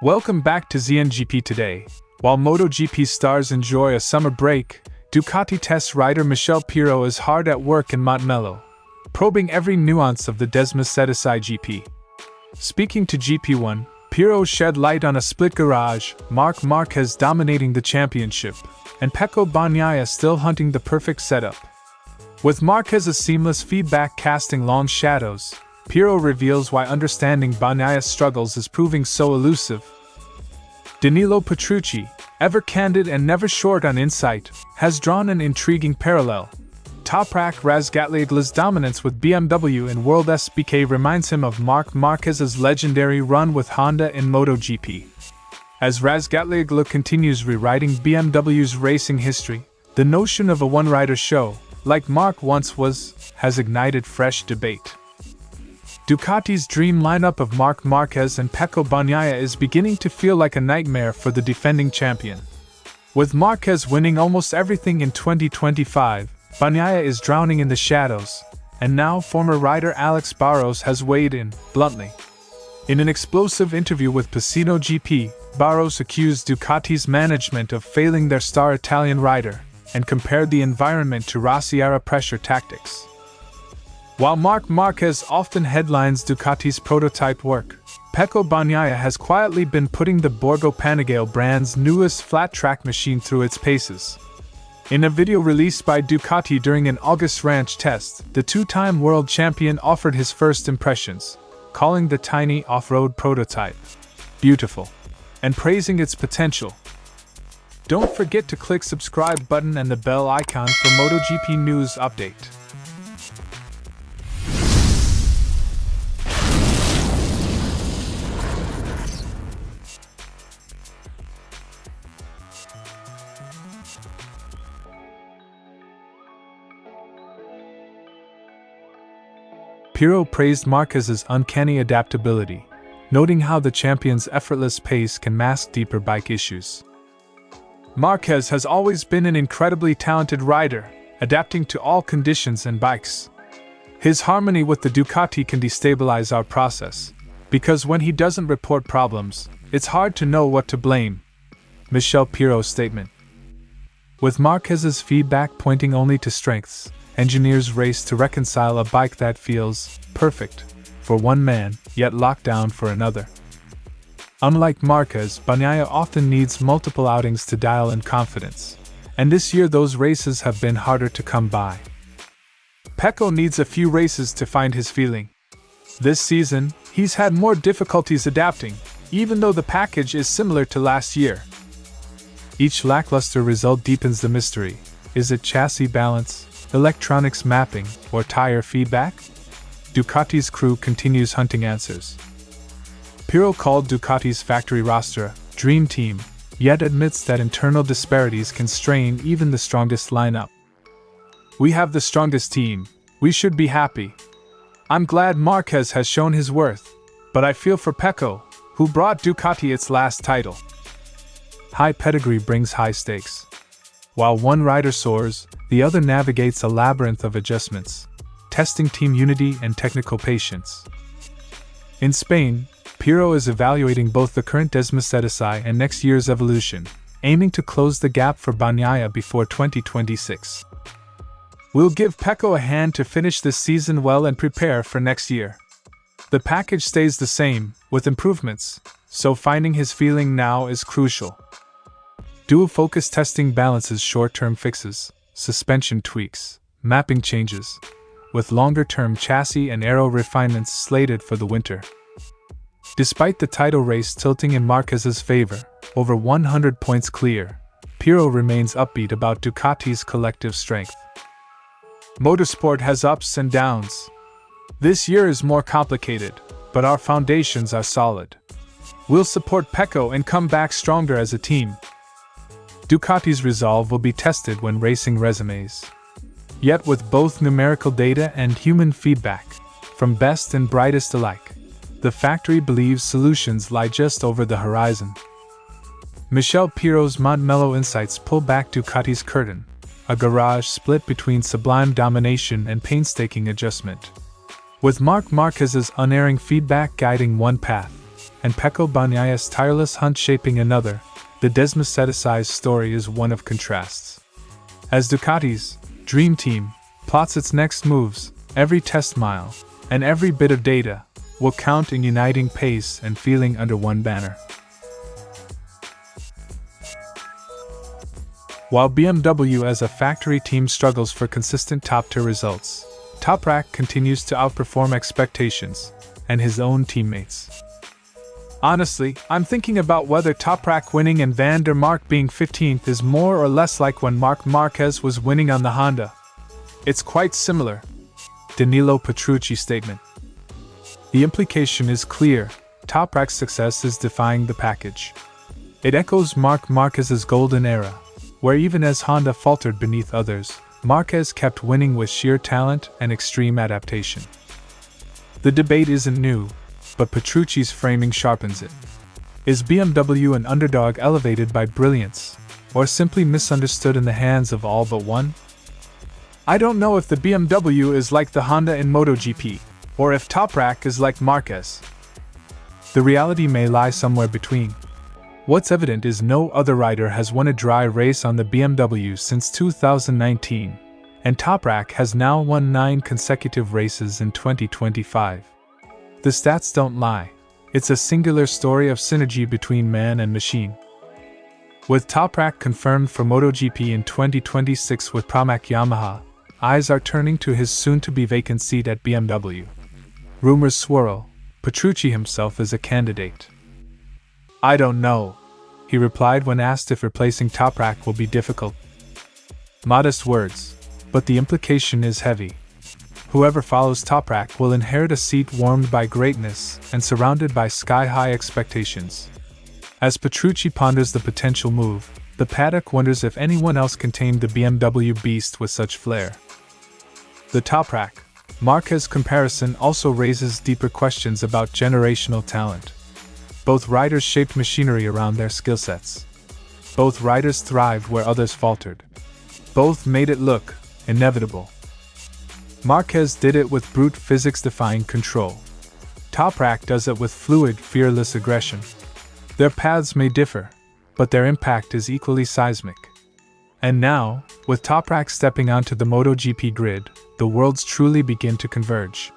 Welcome back to ZNGP Today. While MotoGP stars enjoy a summer break, Ducati test rider Michele Pirro is hard at work in Montmeló, probing every nuance of the DesmosediciGP. Speaking to GPOne, Pirro shed light on a split garage, Marc Márquez dominating the championship, and Pecco Bagnaia still hunting the perfect setup. With Marquez's seamless feedback casting long shadows, Pirro reveals why understanding Bagnaia's struggles is proving so elusive. Danilo Petrucci, ever candid and never short on insight, has drawn an intriguing parallel. Toprak Razgatlioglu's dominance with BMW in WorldSBK reminds him of Marc Márquez's legendary run with Honda in MotoGP. As Razgatlioglu continues rewriting BMW's racing history, the notion of a one-rider show, like Marc once was, has ignited fresh debate. Ducati's dream lineup of Marc Márquez and Pecco Bagnaia is beginning to feel like a nightmare for the defending champion. With Marquez winning almost everything in 2025, Bagnaia is drowning in the shadows, and now former rider Alex Barros has weighed in, bluntly. In an explosive interview with Pecco GP, Barros accused Ducati's management of failing their star Italian rider, and compared the environment to Rossi-era pressure tactics. While Marc Márquez often headlines Ducati's prototype work, Pecco Bagnaia has quietly been putting the Borgo Panigale brand's newest flat-track machine through its paces. In a video released by Ducati during an August ranch test, the two-time world champion offered his first impressions, calling the tiny off-road prototype beautiful, and praising its potential. Don't forget to click subscribe button and the bell icon for MotoGP news update. Pirro praised Marquez's uncanny adaptability, noting how the champion's effortless pace can mask deeper bike issues. Marquez has always been an incredibly talented rider, adapting to all conditions and bikes. His harmony with the Ducati can destabilize our process, because when he doesn't report problems, it's hard to know what to blame. Michele Pirro's statement. With Marquez's feedback pointing only to strengths, engineers race to reconcile a bike that feels perfect for one man, yet locked down for another. Unlike Marquez, Bagnaia often needs multiple outings to dial in confidence, and this year those races have been harder to come by. Pecco needs a few races to find his feeling. This season, he's had more difficulties adapting, even though the package is similar to last year. Each lackluster result deepens the mystery. Is it chassis balance, electronics mapping, or tire feedback? Ducati's crew continues hunting answers. Pirro called Ducati's factory roster a dream team, yet admits that internal disparities can strain even the strongest lineup. We have the strongest team, we should be happy. I'm glad Marquez has shown his worth, but I feel for Pecco, who brought Ducati its last title. High pedigree brings high stakes. While one rider soars, the other navigates a labyrinth of adjustments, testing team unity and technical patience. In Spain, Pirro is evaluating both the current Desmosedici and next year's evolution, aiming to close the gap for Bagnaia before 2026. We'll give Pecco a hand to finish this season well and prepare for next year. The package stays the same, with improvements, so finding his feeling now is crucial. Dual-focus testing balances short-term fixes, suspension tweaks, mapping changes, with longer-term chassis and aero refinements slated for the winter. Despite the title race tilting in Marquez's favor, over 100 points clear, Pirro remains upbeat about Ducati's collective strength. Motorsport has ups and downs. This year is more complicated, but our foundations are solid. We'll support Pecco and come back stronger as a team. Ducati's resolve will be tested when racing resumes. Yet with both numerical data and human feedback, from best and brightest alike, the factory believes solutions lie just over the horizon. Michele Pirro's Montmeló insights pull back Ducati's curtain, a garage split between sublime domination and painstaking adjustment. With Marc Márquez's unerring feedback guiding one path, and Pecco Bagnaia's tireless hunt shaping another, the Desmosedici's story is one of contrasts. As Ducati's Dream Team plots its next moves, every test mile and every bit of data will count in uniting pace and feeling under one banner. While BMW as a factory team struggles for consistent top-tier results, Toprak continues to outperform expectations and his own teammates. Honestly, I'm thinking about whether Toprak winning and Van der Mark being 15th is more or less like when Marc Márquez was winning on the Honda. It's quite similar. Danilo Petrucci statement. The implication is clear. Toprak's success is defying the package. It echoes Marc Márquez's golden era, where even as Honda faltered beneath others, Marquez kept winning with sheer talent and extreme adaptation. The debate isn't new, but Petrucci's framing sharpens it. Is BMW an underdog elevated by brilliance, or simply misunderstood in the hands of all but one? I don't know if the BMW is like the Honda in MotoGP, or if Toprak is like Marquez. The reality may lie somewhere between. What's evident is no other rider has won a dry race on the BMW since 2019, and Toprak has now won 9 consecutive races in 2025. The stats don't lie. It's a singular story of synergy between man and machine. With Toprak confirmed for MotoGP in 2026 with Pramac Yamaha, eyes are turning to his soon-to-be vacant seat at BMW. Rumors swirl. Petrucci himself is a candidate. I don't know, he replied when asked if replacing Toprak will be difficult. Modest words, but the implication is heavy. Whoever follows Toprak will inherit a seat warmed by greatness and surrounded by sky-high expectations. As Petrucci ponders the potential move, the paddock wonders if anyone else can tame the BMW beast with such flair. The Toprak Marquez comparison also raises deeper questions about generational talent. Both riders shaped machinery around their skill sets. Both riders thrived where others faltered. Both made it look inevitable. Marquez did it with brute physics-defying control. Toprak does it with fluid, fearless aggression. Their paths may differ, but their impact is equally seismic. And now, with Toprak stepping onto the MotoGP grid, the worlds truly begin to converge.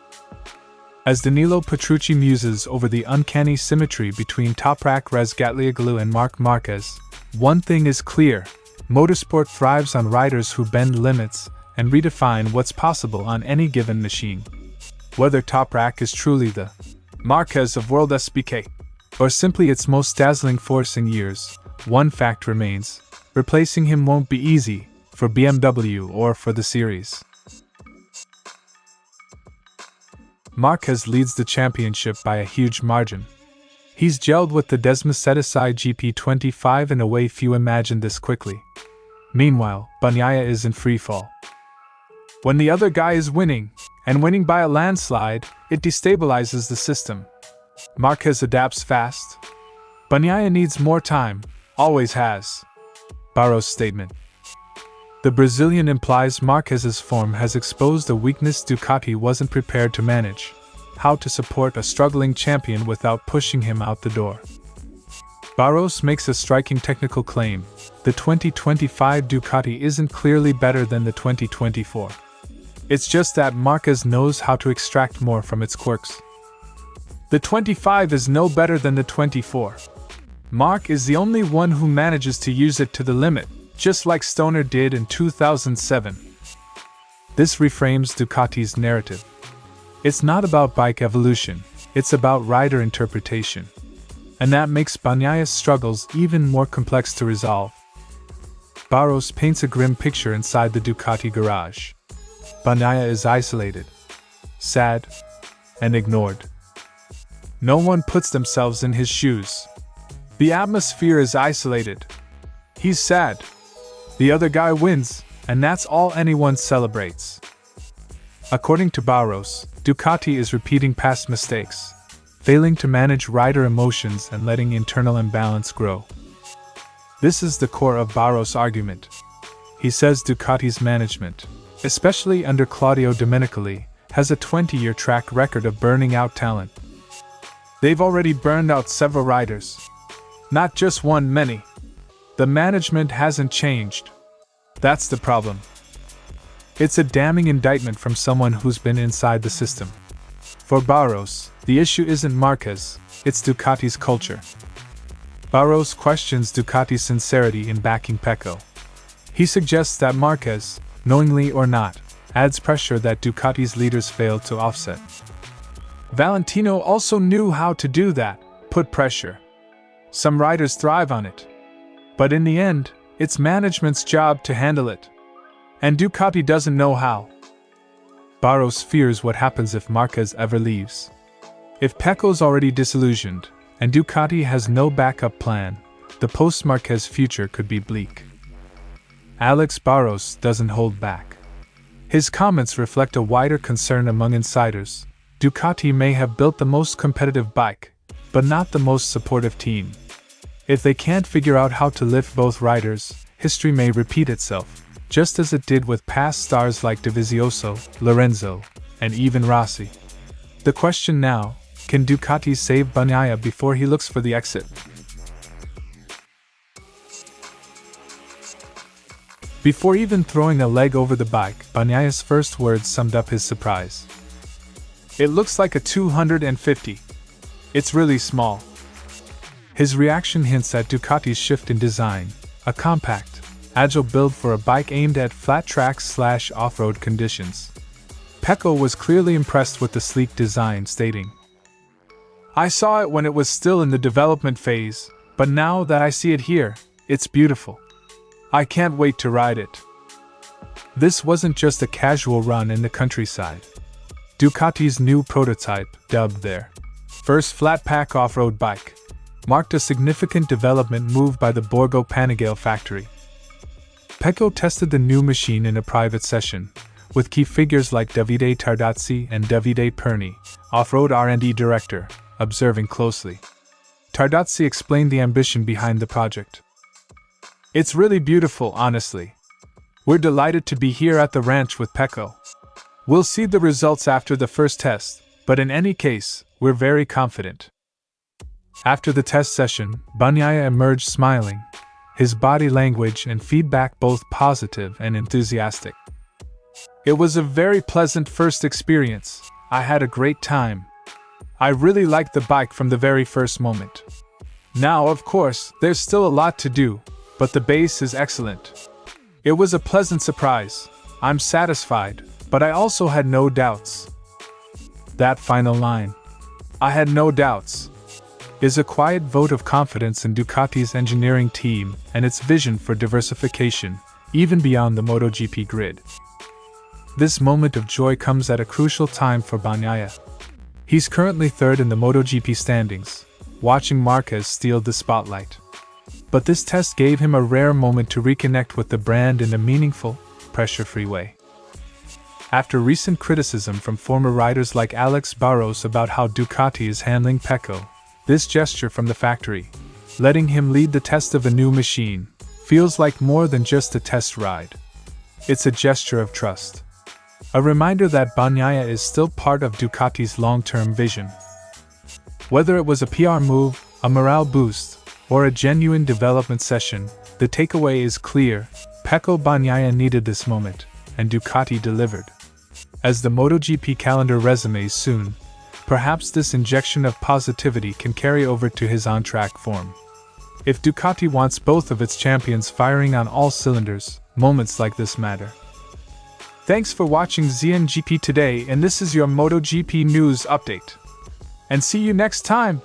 As Danilo Petrucci muses over the uncanny symmetry between Toprak Razgatlioglu and Marc Márquez, one thing is clear: motorsport thrives on riders who bend limits and redefine what's possible on any given machine. Whether Toprak is truly the Marquez of WorldSBK, or simply its most dazzling force in years, one fact remains: replacing him won't be easy, for BMW or for the series. Marquez leads the championship by a huge margin. He's gelled with the DesmosediciGP 25 in a way few imagined this quickly. Meanwhile, Bagnaia is in freefall. When the other guy is winning, and winning by a landslide, it destabilizes the system. Marquez adapts fast. Bagnaia needs more time, always has. Barros' statement. The Brazilian implies Marquez's form has exposed a weakness Ducati wasn't prepared to manage: how to support a struggling champion without pushing him out the door. Barros makes a striking technical claim: the 2025 Ducati isn't clearly better than the 2024. It's just that Marquez knows how to extract more from its quirks. The 25 is no better than the 24. Marc is the only one who manages to use it to the limit, just like Stoner did in 2007. This reframes Ducati's narrative. It's not about bike evolution, it's about rider interpretation. And that makes Bagnaia's struggles even more complex to resolve. Barros paints a grim picture inside the Ducati garage. Bagnaia is isolated, sad, and ignored. No one puts themselves in his shoes. The atmosphere is isolated. He's sad. The other guy wins, and that's all anyone celebrates. According to Barros, Ducati is repeating past mistakes, failing to manage rider emotions and letting internal imbalance grow. This is the core of Barros' argument. He says Ducati's management, especially under Claudio Domenicali, has a 20-year track record of burning out talent. They've already burned out several riders. Not just one, many. The management hasn't changed. That's the problem. It's a damning indictment from someone who's been inside the system. For Barros, the issue isn't Marquez, it's Ducati's culture. Barros questions Ducati's sincerity in backing Pecco. He suggests that Marquez, knowingly or not, adds pressure that Ducati's leaders failed to offset. Valentino also knew how to do that, put pressure. Some riders thrive on it. But in the end, it's management's job to handle it. And Ducati doesn't know how. Barros fears what happens if Marquez ever leaves. If Pecco's already disillusioned, and Ducati has no backup plan, the post-Marquez future could be bleak. Alex Barros doesn't hold back. His comments reflect a wider concern among insiders. Ducati may have built the most competitive bike, but not the most supportive team. If they can't figure out how to lift both riders, history may repeat itself, just as it did with past stars like Dovizioso, Lorenzo, and even Rossi. The question now, can Ducati save Bagnaia before he looks for the exit? Before even throwing a leg over the bike, Bagnaia's first words summed up his surprise. It looks like a 250. It's really small. His reaction hints at Ducati's shift in design, a compact, agile build for a bike aimed at flat tracks/off-road conditions. Pecco was clearly impressed with the sleek design, stating, "I saw it when it was still in the development phase, but now that I see it here, it's beautiful. I can't wait to ride it." This wasn't just a casual run in the countryside. Ducati's new prototype, dubbed their first flat-pack off-road bike, marked a significant development move by the Borgo Panigale factory. Pecco tested the new machine in a private session, with key figures like Davide Tardazzi and Davide Perni, off-road R&D director, observing closely. Tardazzi explained the ambition behind the project. "It's really beautiful, honestly. We're delighted to be here at the ranch with Pecco. We'll see the results after the first test, but in any case, we're very confident." After the test session, Bagnaia emerged smiling, his body language and feedback both positive and enthusiastic. "It was a very pleasant first experience. I had a great time. I really liked the bike from the very first moment. Now, of course, there's still a lot to do, but the base is excellent. It was a pleasant surprise. I'm satisfied, but I also had no doubts." That final line, "I had no doubts," is a quiet vote of confidence in Ducati's engineering team and its vision for diversification, even beyond the MotoGP grid. This moment of joy comes at a crucial time for Bagnaia. He's currently third in the MotoGP standings, watching Marquez steal the spotlight. But this test gave him a rare moment to reconnect with the brand in a meaningful, pressure-free way. After recent criticism from former riders like Alex Barros about how Ducati is handling Pecco, this gesture from the factory, letting him lead the test of a new machine, feels like more than just a test ride. It's a gesture of trust. A reminder that Bagnaia is still part of Ducati's long-term vision. Whether it was a PR move, a morale boost, or a genuine development session, the takeaway is clear: Pecco Bagnaia needed this moment, and Ducati delivered. As the MotoGP calendar resumes soon, perhaps this injection of positivity can carry over to his on-track form. If Ducati wants both of its champions firing on all cylinders, moments like this matter. Thanks for watching ZNGP Today, and this is your MotoGP news update. And see you next time!